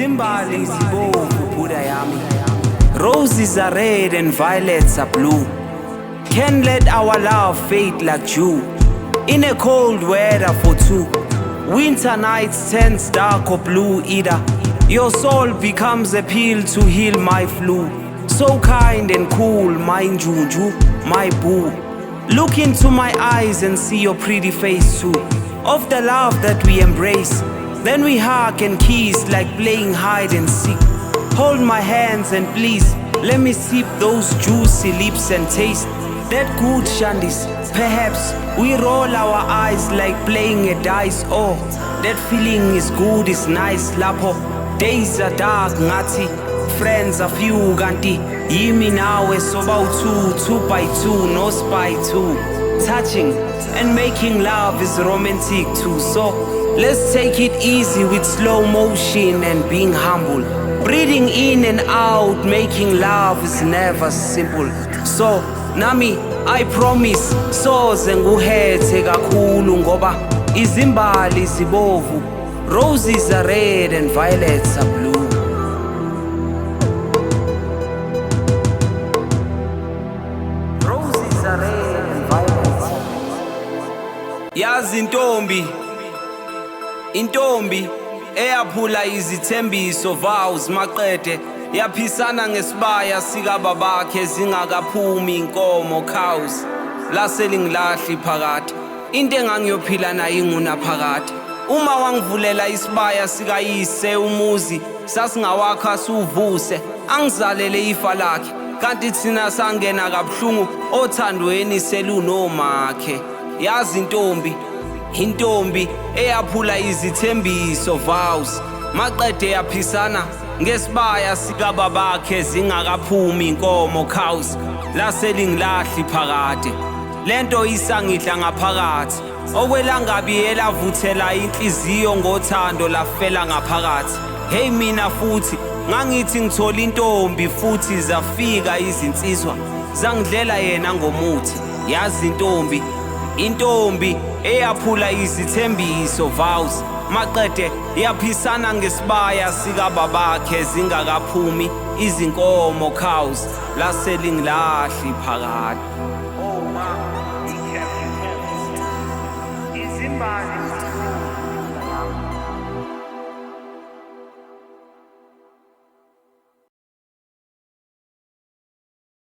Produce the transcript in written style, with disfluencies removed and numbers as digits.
Izimbali zibovu Buddha yami. Roses are red and violets are blue. Can't let our love fade like dew. In a cold weather for two. Winter nights turns dark or blue either. Your soul becomes a pill to heal my flu. So kind and cool, my Juju, my boo. Look into my eyes and see your pretty face too. Of the love that we embrace. Then we hug and kiss like playing hide and seek. Hold my hands and please, let me sip those juicy lips and taste that good shandies. Perhaps we roll our eyes like playing a dice. Oh, that feeling is good, is nice. Lapho, days are dark, ngati. Friends are few, ganti. Yimi nawe soba two by two, no spy two. Touching and making love is romantic too. So let's take it easy with slow motion and being humble. Breathing in and out, making love is never simple. So, Nami, I promise, soze nguhethe kakhulu ngoba izimbali zibovu. Roses are red and violets are blue. Roses are red and violets are blue. Yazi intombi eyaphula izithembiso vows maqede yaphisana ngesibaya sika babakhe zingakaphumi inkomo cows laselingilahli phakathi into engangiyophila nayo inguna phakathi uma wangivulela isibaya sika yise umuzi sasingawakha suvuse angizalele ifa lakhe kanti thina sangena kabuhlungu othandweni selunomakhe yazi intombi eyaphula izithembiso vows maqede yaphisana ngesibaya sika babakhe zingakaphumi inkomo cows laselingilahli phakade lento isangidla ngaphakathi okwelangabi elavuthela inhliziyo ngothando lafela ngaphakathi hey mina futhi ngangithi ngithola intombi futhi zafika izinsizwa zangidlela yena ngomuthi yazi intombi eyaphula izithembiso vows maqede yaphisana ngesibaya sika babakhe zingakaphumi izinkomo cows laselingilahli phakathi. Oh ma, izimbali